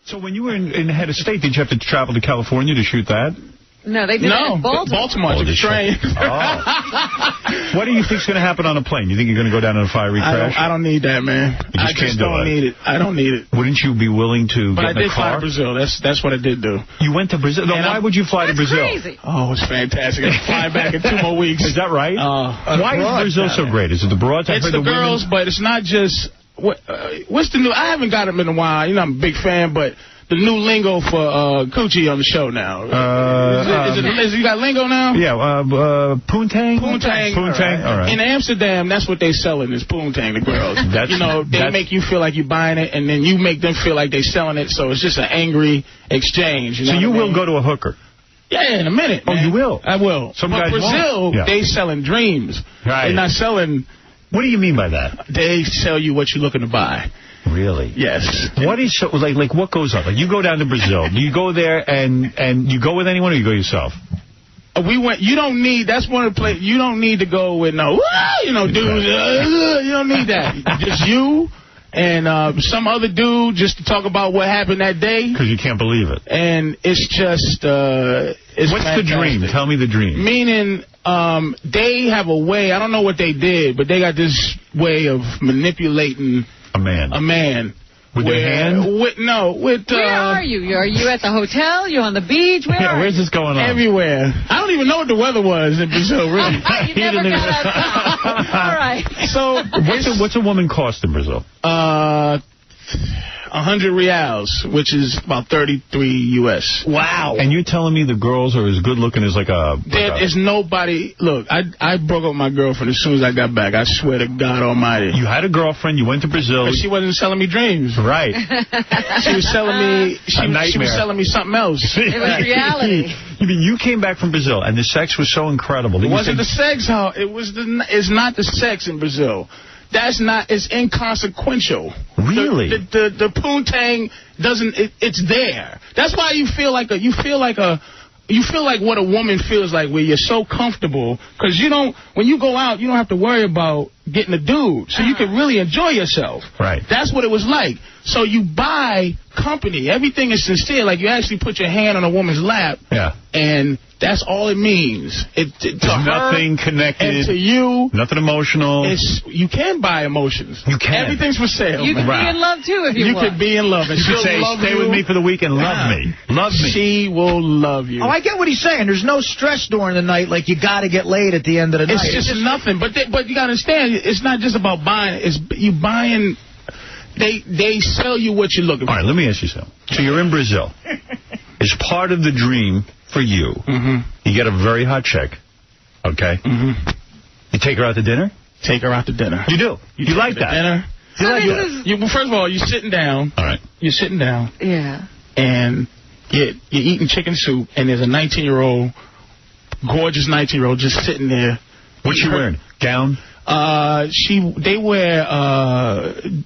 So when you were in head of state, did you have to travel to California to shoot that? No, they did it in Baltimore. Took a train. What do you think's going to happen on a plane? You think you're going to go down in a fiery crash? I don't need that, man. I just don't need it. I don't need it. Wouldn't you be willing to get in a car? But I did fly to Brazil. That's what I did do. You went to Brazil? No, why would you fly to Brazil? Crazy. Oh, it's fantastic. I'm flying back in 2 more weeks. Is that right? Why is Brazil so great? Is it the broads? It's the girls, but it's not just... what's the new... I haven't got them in a while. You know, I'm a big fan, but... The new lingo for Coochie on the show now. You got lingo now? Yeah, poontang? Poontang. All right. In Amsterdam, that's what they selling is poontang, the girls. They make you feel like you're buying it, and then you make them feel like they're selling it, so it's just an angry exchange. So you will go to a hooker? Yeah, in a minute, man. Oh, you will? I will. But Brazil, they selling dreams. Right. They're not selling... What do you mean by that? They sell you what you're looking to buy. Really? Yes. What is so like? What goes on? Like you go down to Brazil. Do you go there and you go with anyone, or you go yourself? We went. You don't need. That's one of the places. You don't need to go with dudes. You don't need that. Just you and some other dude just to talk about what happened that day. Because you can't believe it. And it's just. What's fantastic. The dream? Tell me the dream. Meaning. They have a way. I don't know what they did, but they got this way of manipulating. A man. With their hand? Where are you? Are you at the hotel? You on the beach? Where's this going on? Everywhere. I don't even know what the weather was in Brazil, really. You never got outside. All right. So, what's a woman cost in Brazil? 100 reals, which is about 33 U.S. Wow. And you're telling me the girls are as good looking as There is nobody... Look, I broke up with my girlfriend as soon as I got back. I swear to God Almighty. You had a girlfriend, you went to Brazil... But she wasn't selling me dreams. Right. She was selling me... She was selling me something else. It was reality. You mean you came back from Brazil and the sex was so incredible? It wasn't the sex, it's not the sex in Brazil. That's not, it's inconsequential. Really? The poontang doesn't, it's there. That's why you feel like what a woman feels like, where you're so comfortable, because when you go out, you don't have to worry about getting a dude, so you can really enjoy yourself. Right. That's what it was like. So you buy company. Everything is sincere. Like, you actually put your hand on a woman's lap. Yeah. And that's all it means. There's nothing connected. And to you. Nothing emotional. You can buy emotions. You can. Everything's for sale. You can be in love, too, if you want. You could be in love. And she'll say, love stay you. with me for the weekend. Love me. Love me. She will love you. Oh, I get what he's saying. There's no stress during the night, like you got to get laid at the end of the night. It's just nothing. But you got to understand, it's not just about buying. It's you buying. They sell you what you're looking for. All right, let me ask you something. So you're in Brazil. As part of the dream for you, you get a very hot chick, okay? You take her out to dinner? Take her out to dinner. You do? You like that? Dinner. First of all, you're sitting down. All right. You're sitting down. Yeah. And you're eating chicken soup, and there's a 19-year-old, gorgeous 19-year-old just sitting there. What's she wearing? Gown? They wear,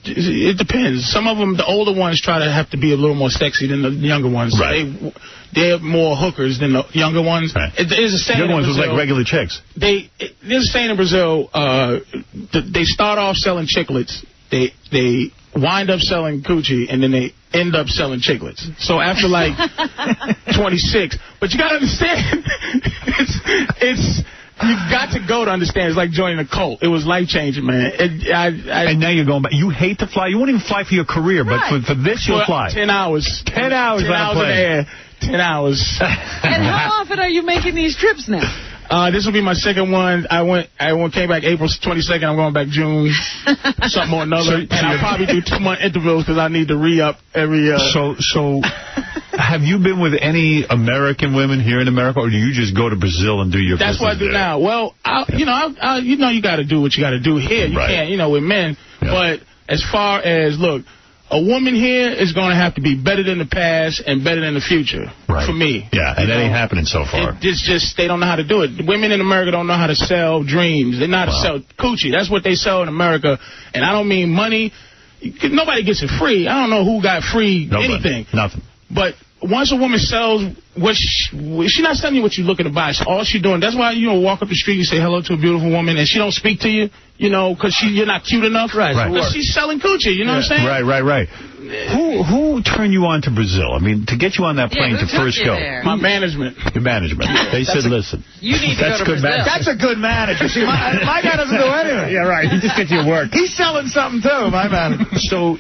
it depends. Some of them, the older ones, try to have to be a little more sexy than the younger ones. Right. So they're more hookers than the younger ones. Right. There's a saying the younger ones look like regular chicks. There's a saying in Brazil, they start off selling chiclets. They wind up selling coochie, and then they end up selling chiclets. So after like 26, but you gotta understand, it's you got to go to understand. It's like joining a cult. It was life-changing, man. And now you're going back. You hate to fly. You won't even fly for your career, but for this you'll fly. 10 hours. 10 hours 10 hours in the air. 10 hours. And how often are you making these trips now? This will be my second one. I came back April 22nd. I'm going back June, something or another. And I'll probably do 2-month intervals because I need to re-up every... So have you been with any American women here in America, or do you just go to Brazil and do your business? That's what I do now. Well, you got to do what you got to do here. You can't, with men. Yeah. But as far as, look, a woman here is going to have to be better than the past and better than the future for me. Yeah, and that ain't happening so far. It's just they don't know how to do it. Women in America don't know how to sell dreams. They know how to sell coochie. That's what they sell in America. And I don't mean money. Nobody gets it free. I don't know who got free anything. Nothing. But once a woman sells she's not selling you what you're looking to buy. It's all she's doing. That's why you don't walk up the street and say hello to a beautiful woman and she don't speak to you, you know, because you're not cute enough. Right. But she's selling coochie, you know what I'm saying? Right. Who turned you on to Brazil? I mean, to get you on that plane to first go. My management. Your management. They said, listen. You need to go to Brazil. That's a good manager. See, my guy doesn't do anything. Yeah, right. He just gets you work. He's selling something, too, my man. So,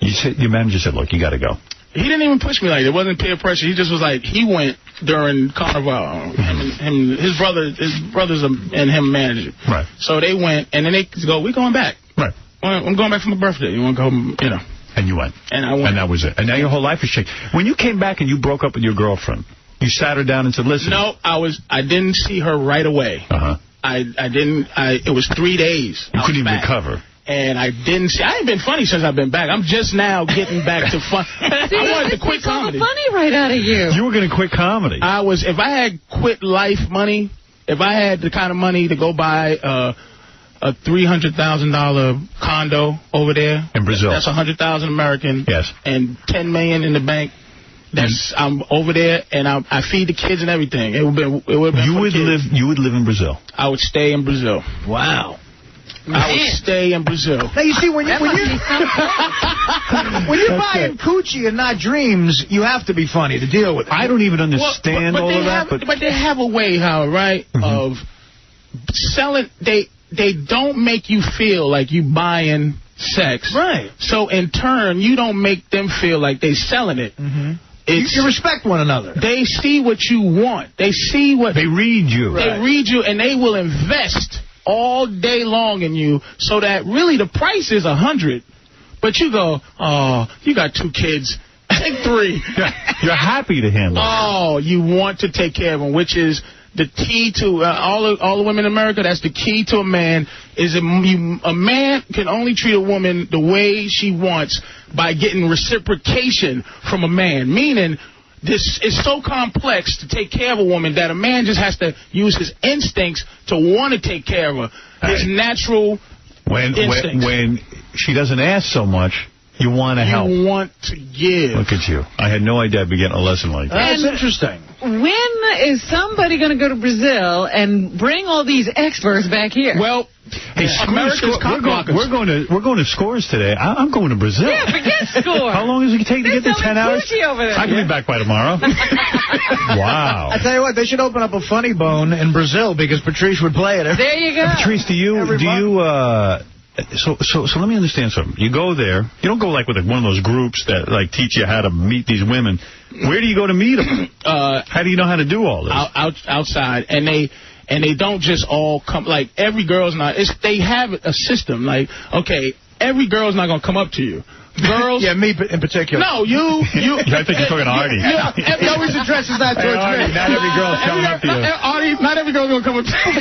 your manager said, look, you got to go. He didn't even push me like that. It wasn't peer pressure. He just was like, he went during Carnival. His brothers and him managed. Right. So they went, and then they go, we're going back. Right. I'm going back for my birthday. You want to go, you know. And you went. And I went. And that was it. And now your whole life has changed. When you came back and you broke up with your girlfriend, you sat her down and said, listen. No, I didn't see her right away. Uh-huh. It was 3 days. You couldn't even recover. And I ain't been funny since I've been back. I'm just now getting back to fun. I wanted to quit comedy. Funny right out of you. You were going to quit comedy. If I had quit life money, if I had the kind of money to go buy a $300,000 condo over there. In Brazil. That's $100,000 American. Yes. And $10 million in the bank. I'm over there and I feed the kids and everything. It would have been You would live in Brazil. I would stay in Brazil. Wow. I would stay in Brazil. Now, you see, when you're buying coochie and not dreams, you have to be funny to deal with it. I don't even understand all of that. But they have a way, Howard, right, of selling. They don't make you feel like you buying sex. Right. So, in turn, you don't make them feel like they selling it. Mm-hmm. You respect one another. They see what you want. They see what... They read you. They read you, and they will invest all day long in you, so that really the price is $100, but you go, oh, you got 2 kids, take 3. You're happy to handle it. Oh, you want to take care of them, which is the key to all the women in America. That's the key to a man. Is a man can only treat a woman the way she wants by getting reciprocation from a man, meaning. This is so complex to take care of a woman that a man just has to use his instincts to want to take care of her. His natural instincts. When she doesn't ask so much, you want to help. You want to give. Look at you. I had no idea I'd be getting a lesson like that. That's interesting. When is somebody going to go to Brazil and bring all these experts back here? Well, hey, America's we're going to Scores today. I'm going to Brazil. Yeah, forget Scores. How long does it take to get there? 10 hours? Over there. I can be back by tomorrow. Wow. I tell you what, they should open up a funny bone in Brazil because Patrice would play it. There you go. Patrice, So let me understand something. You go there. You don't go like with one of those groups that like teach you how to meet these women. Where do you go to meet them? How do you know how to do all this? Outside, and they don't just all come. Like every girl's not. They have a system. Like every girl's not gonna come up to you. Girls, yeah, me in particular. No, you. I think you're talking to Artie. He always addresses that towards me. Not every girl's coming up to you. Artie, not every girl's gonna come up to you.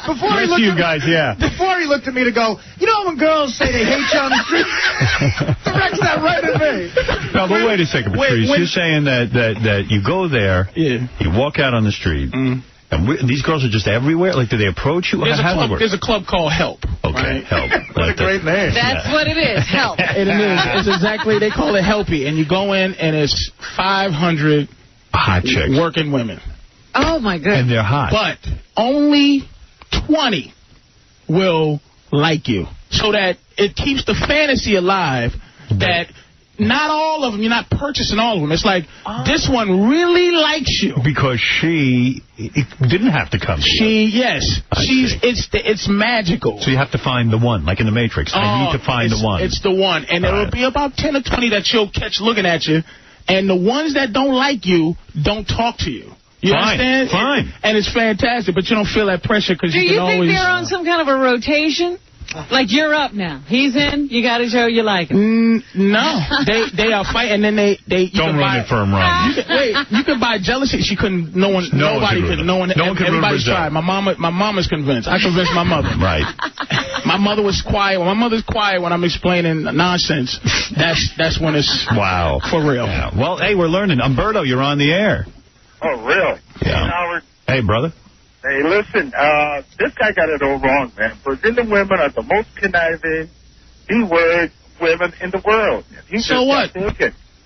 Before he looked at me, before he looked at me to go, you know when girls say they hate you on the street? Directs that right at me. No, but wait a second, Patrice. You're saying that you go there, you walk out on the street. And these girls are just everywhere? Like, do they approach you? There's a club called Help. Okay, right? Help. What a great name. That's what it is, Help. It is. It's exactly, they call it Helpy. And you go in, and it's 500 hot chicks. Working women. Oh, my goodness. And they're hot. But only 20 will like you. So that it keeps the fantasy alive that... Not all of them. You're not purchasing all of them. It's like, this one really likes you. Because she didn't have to come to you. Yes. It's magical. So you have to find the one, like in the Matrix. I need to find the one. It's the one. And it'll be about 10 or 20 that you'll catch looking at you. And the ones that don't like you don't talk to you. You understand? Fine. And it's fantastic, but you don't feel that pressure because you can always... Do you think they're on some kind of a rotation? Like, you're up now. He's in. You got to show you like him. No. They are fighting, and then they don't run it for him, Ron. You can buy jealousy. She couldn't. Nobody could. Everybody's tried. My mama's convinced. I convinced my mother. Right. My mother was quiet. When my mother's quiet when I'm explaining nonsense, that's when it's for real. Yeah. Well, hey, we're learning. Umberto, you're on the air. Oh, really? Yeah. Howard. Hey, brother. Hey, listen, this guy got it all wrong, man. Brazilian women are the most conniving, B-word women in the world. So what?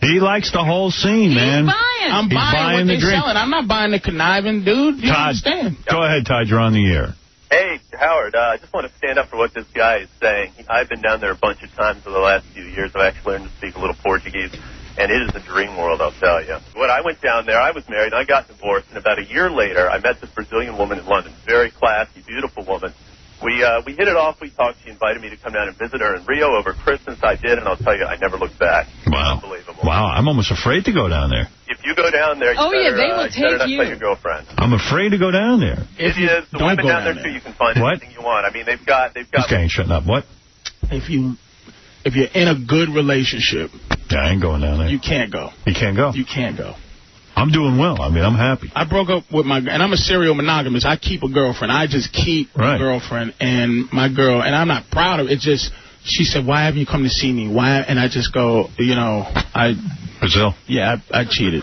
He likes the whole scene, man. I'm buying what they're selling. I'm not buying the conniving dude. You Todd, understand? Go ahead, Todd. You're on the air. Hey, Howard, I just want to stand up for what this guy is saying. I've been down there a bunch of times over the last few years. I've actually learned to speak a little Portuguese, and it is a dream world, I'll tell you. When I went down there, I was married, and I got divorced, and about a year later, I met this Brazilian woman in London, very classy, beautiful woman. We hit it off. We talked. She invited me to come down and visit her in Rio over Christmas. I did, and I'll tell you, I never looked back. Wow. Unbelievable. Wow, I'm almost afraid to go down there. If you go down there, you they will take not you. tell your girlfriend. I'm afraid to go down there. It is. The women down there, too, you can find anything you want. I mean, they've got... This guy ain't shutting up. What? If you're in a good relationship... Yeah, I ain't going down there. You can't go. You can't go? You can't go. I'm doing well. I mean, I'm happy. I broke up with and I'm a serial monogamist. I keep a girlfriend. I just keep a girlfriend, and my girl, and I'm not proud of it. It's just, she said, why haven't you come to see me? Why? And I just go, Brazil? Yeah, I cheated.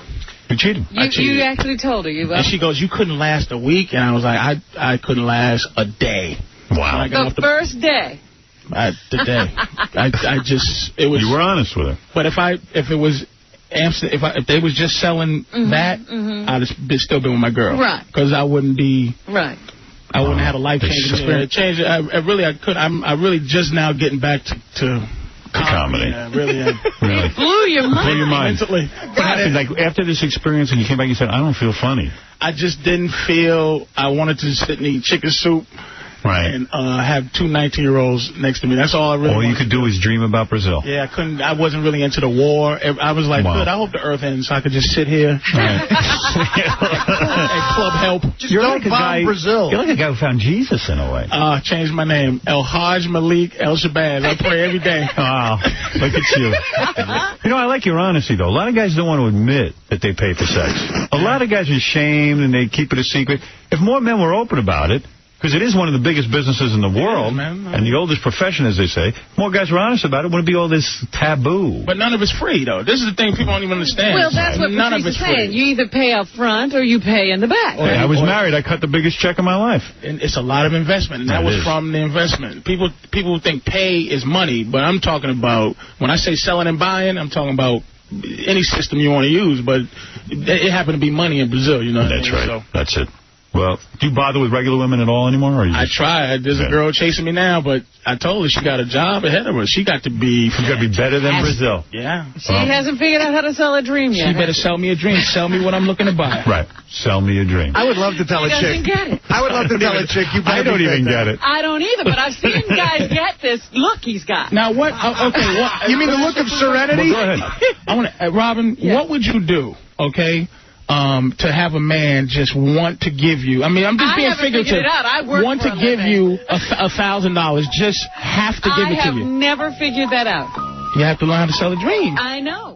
You cheated? You actually told her you And she goes, you couldn't last a week? And I was like, I couldn't last a day. Wow. The first day. The day. It was. You were honest with her. But if it was... If they was just selling that, I'd have still been with my girl. Right. Because I wouldn't be... Right. I wouldn't have had a life-changing experience. I really just now getting back to comedy. Yeah, really. Really. It blew your mind. Blew your mind. Mentally. What happened? Like, after this experience and you came back, you said, I don't feel funny. I just didn't feel... I wanted to sit and eat chicken soup. Right. And have two 19-year-olds next to me. That's all I really All you could do is dream about Brazil. Yeah, I wasn't really into the war. I was like, good, I hope the earth ends so I could just sit here. Right. And club help. Just don't bomb Brazil. You're like a guy who found Jesus in a way. Changed my name. El Hajj Malik El Shabazz. I pray every day. Wow. Look at you. You know, I like your honesty, though. A lot of guys don't want to admit that they pay for sex. A lot of guys are ashamed and they keep it a secret. If more men were open about it, because it is one of the biggest businesses in the world, and the oldest profession, as they say. More guys were honest about it. It wouldn't be all this taboo. But none of it's free, though. This is the thing people don't even understand. Well, that's what Patrice is saying. You either pay up front or you pay in the back. Hey, I was married. I cut the biggest check of my life. And it's a lot of investment, and that was from the investment. People think pay is money, but I'm talking about, when I say selling and buying, I'm talking about any system you want to use, but it happened to be money in Brazil, you know. That's right. So. That's it. Well, do you bother with regular women at all anymore? Or I try. There's a girl chasing me now, but I told her she got a job ahead of her. She got to be... She's got to be better than Brazil. Yeah. She hasn't figured out how to sell a dream yet. She better sell me a dream. Sell me what I'm looking to buy. Right. Sell me a dream. I would love to tell a chick. Get it. I would love to tell a chick. I don't even get it. I don't either, but I've seen guys get this look he's got. Now, what... Okay, what... You mean the look of serenity? Well, go ahead. I want to... Robin, what would you do, okay... to have a man just want to give you, I mean, I'm just being figurative. Want to give you $1,000, just have to give it to you. I have never figured that out. You have to learn how to sell a dream. I know.